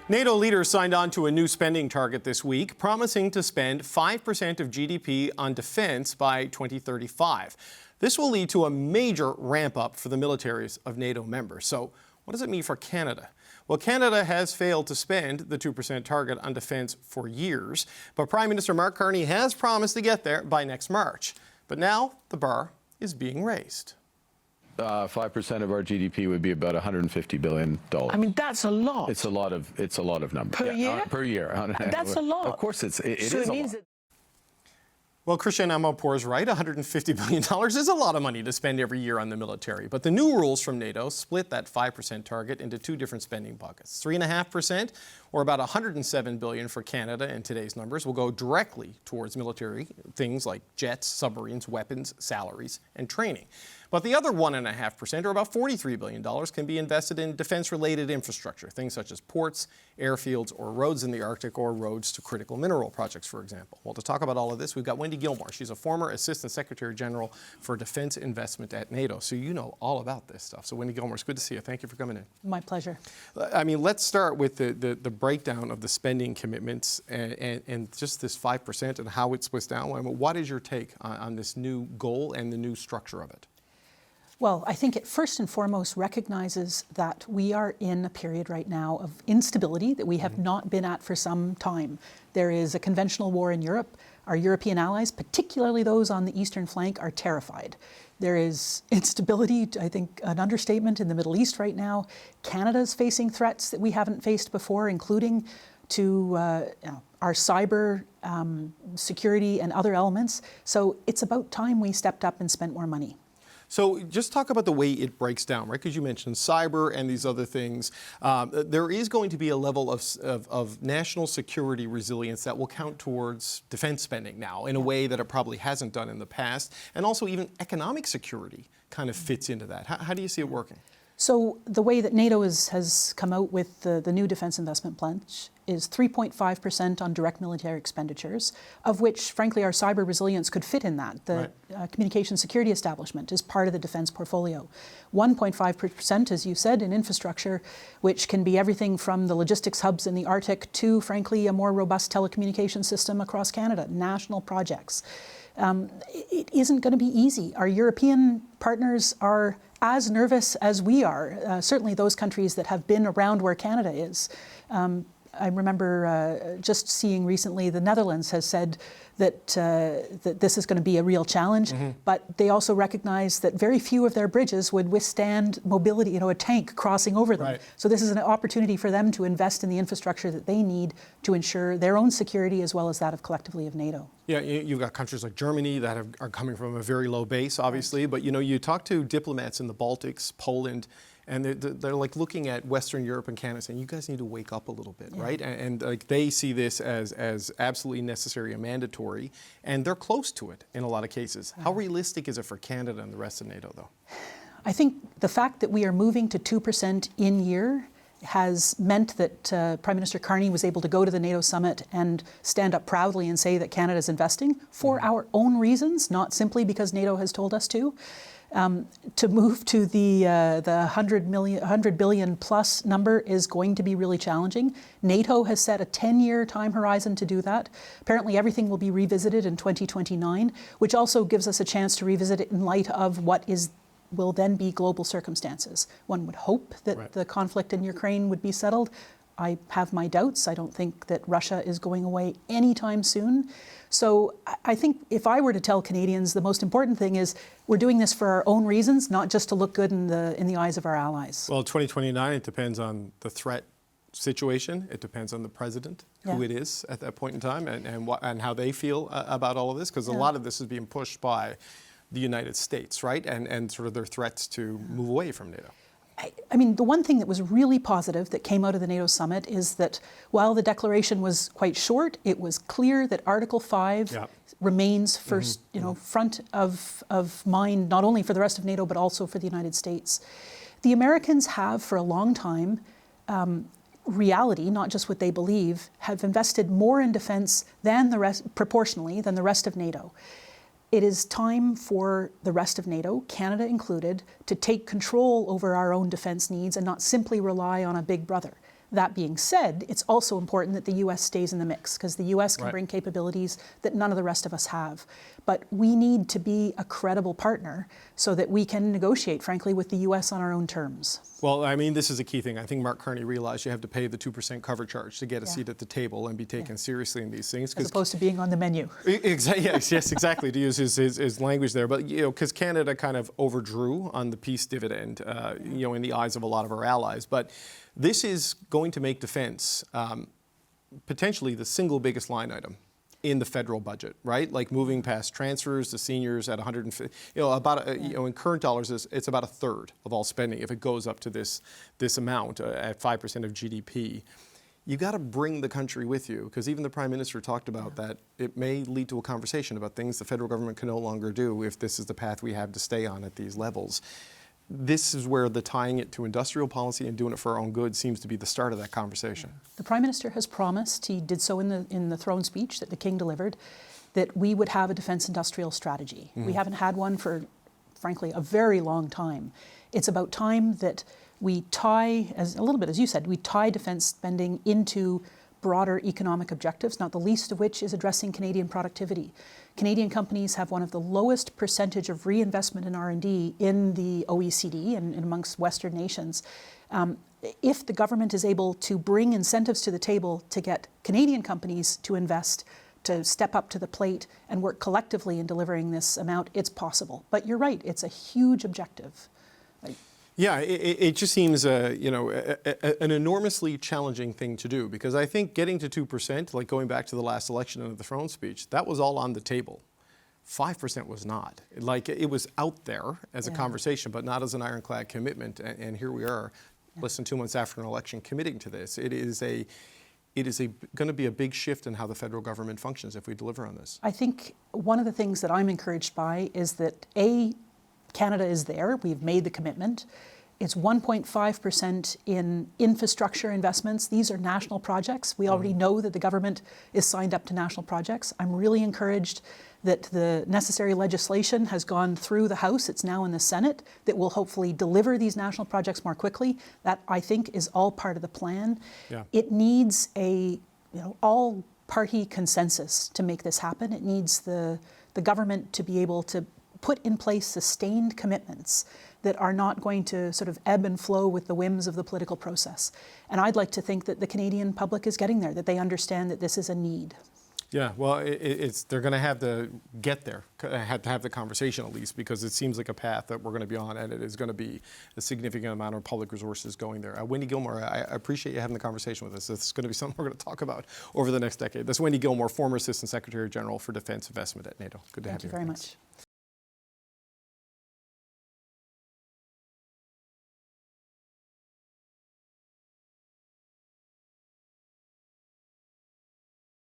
NATO leaders signed on to a new spending target this week, promising to spend 5% of GDP on defense by 2035. This will lead to a major ramp-up for the militaries of NATO members. So what does it mean for Canada? Well, Canada has failed to spend the 2% target on defense for years, but Prime Minister Mark Carney has promised to get there by next March. But now the bar is being raised. 5% of our GDP would be about $150 billion. I mean, that's a lot. It's a lot of numbers. Per year? Per year. That's a lot. Of course, it is a lot. Well, Christian Amanpour is right. $150 billion is a lot of money to spend every year on the military. But the new rules from NATO split that 5% target into two different spending buckets. 3.5%, or about $107 billion for Canada in today's numbers, will go directly towards military things like jets, submarines, weapons, salaries, and training. But the other 1.5%, or about $43 billion, can be invested in defense-related infrastructure, things such as ports, airfields, or roads in the Arctic, or roads to critical mineral projects, for example. Well, to talk about all of this, we've got Wendy Gilmour. She's a former Assistant Secretary General for Defense Investment at NATO, so you know all about this stuff. So Wendy Gilmour, it's good to see you. Thank you for coming in. My pleasure. I mean, let's start with the breakdown of the spending commitments and just this 5% and how it splits down. I mean, what is your take on this new goal and the new structure of it? Well, I think it first and foremost recognizes that we are in a period right now of instability that we have not been at for some time. There is a conventional war in Europe. Our European allies, particularly those on the eastern flank, are terrified. There is instability, I think an understatement, in the Middle East right now. Canada's facing threats that we haven't faced before, including to our cyber security and other elements. So it's about time we stepped up and spent more money. So just talk about the way it breaks down, right? Because you mentioned cyber and these other things. There is going to be a level of national security resilience that will count towards defense spending now in a way that it probably hasn't done in the past. And also even economic security kind of fits into that. How do you see it working? So the way that NATO has come out with the new defense investment pledge is 3.5% on direct military expenditures, of which, frankly, our cyber resilience could fit in that. The communication security establishment is part of the defense portfolio. 1.5%, as you said, in infrastructure, which can be everything from the logistics hubs in the Arctic to, frankly, a more robust telecommunication system across Canada, national projects. It isn't going to be easy. Our European partners are as nervous as we are, certainly those countries that have been around where Canada is. I remember just seeing recently the Netherlands has said that this is going to be a real challenge, but they also recognize that very few of their bridges would withstand mobility, a tank crossing over them. Right. So this is an opportunity for them to invest in the infrastructure that they need to ensure their own security as well as that of collectively of NATO. Yeah, you've got countries like Germany that are coming from a very low base, obviously, but you talk to diplomats in the Baltics, Poland, and they're like looking at Western Europe and Canada saying, you guys need to wake up a little bit, right? And like they see this as absolutely necessary and mandatory, and they're close to it in a lot of cases. How realistic is it for Canada and the rest of NATO, though? I think the fact that we are moving to 2% in year has meant that Prime Minister Carney was able to go to the NATO summit and stand up proudly and say that Canada is investing for our own reasons, not simply because NATO has told us to. To move to the 100 billion plus number is going to be really challenging. NATO has set a 10-year time horizon to do that. Apparently everything will be revisited in 2029, which also gives us a chance to revisit it in light of what will then be global circumstances. One would hope that the conflict in Ukraine would be settled. I have my doubts. I don't think that Russia is going away anytime soon. So I think if I were to tell Canadians, the most important thing is we're doing this for our own reasons, not just to look good in the eyes of our allies. Well, 2029, it depends on the threat situation. It depends on the president, who it is at that point in time, and how they feel about all of this, because a lot of this is being pushed by the United States, right? And sort of their threats to move away from NATO. I mean, the one thing that was really positive that came out of the NATO summit is that while the declaration was quite short, it was clear that Article 5 remains first, front of mind, not only for the rest of NATO, but also for the United States. The Americans have, for a long time, reality, not just what they believe, have invested more in defense than the rest, proportionally, than the rest of NATO. It is time for the rest of NATO, Canada included, to take control over our own defense needs and not simply rely on a big brother. That being said, it's also important that the U.S. stays in the mix, because the U.S. can bring capabilities that none of the rest of us have. But we need to be a credible partner so that we can negotiate, frankly, with the U.S. on our own terms. Well, I mean, this is a key thing. I think Mark Carney realized you have to pay the 2% cover charge to get a seat at the table and be taken seriously in these things. As opposed to being on the menu. Yes, exactly, to use his language there. But, because Canada kind of overdrew on the peace dividend, in the eyes of a lot of our allies. But this is going to make defense potentially the single biggest line item in the federal budget, right? Like moving past transfers to seniors at 150, in current dollars, it's about a third of all spending if it goes up to this amount at 5% of GDP. You got to bring the country with you, because even the Prime Minister talked about that it may lead to a conversation about things the federal government can no longer do if this is the path we have to stay on at these levels. This is where the tying it to industrial policy and doing it for our own good seems to be the start of that conversation. The Prime Minister has promised, he did so in the throne speech that the King delivered, that we would have a defence industrial strategy. We haven't had one for, frankly, a very long time. It's about time that we tie, as a little bit as you said, we tie defence spending into broader economic objectives, not the least of which is addressing Canadian productivity. Canadian companies have one of the lowest percentage of reinvestment in R&D in the OECD and amongst Western nations. If the government is able to bring incentives to the table to get Canadian companies to invest, to step up to the plate and work collectively in delivering this amount, it's possible. But you're right, it's a huge objective. Yeah, it just seems, an enormously challenging thing to do, because I think getting to 2%, like going back to the last election and the throne speech, that was all on the table. 5% was not. Like, it was out there as a conversation, but not as an ironclad commitment. And here we are, less than 2 months after an election, committing to this. It is going to be a big shift in how the federal government functions if we deliver on this. I think one of the things that I'm encouraged by is that Canada is there. We've made the commitment. It's 1.5% in infrastructure investments. These are national projects. We already know that the government is signed up to national projects. I'm really encouraged that the necessary legislation has gone through the House. It's now in the Senate that will hopefully deliver these national projects more quickly. That, I think, is all part of the plan. Yeah. It needs a all-party consensus to make this happen. It needs the government to be able to put in place sustained commitments that are not going to sort of ebb and flow with the whims of the political process. And I'd like to think that the Canadian public is getting there, that they understand that this is a need. Yeah, well, they're going to have to get there, have to have the conversation at least, because it seems like a path that we're going to be on, and it is going to be a significant amount of public resources going there. Wendy Gilmour, I appreciate you having the conversation with us. It's going to be something we're going to talk about over the next decade. That's Wendy Gilmour, former Assistant Secretary General for Defence Investment at NATO. Good to have you. Thank you very much.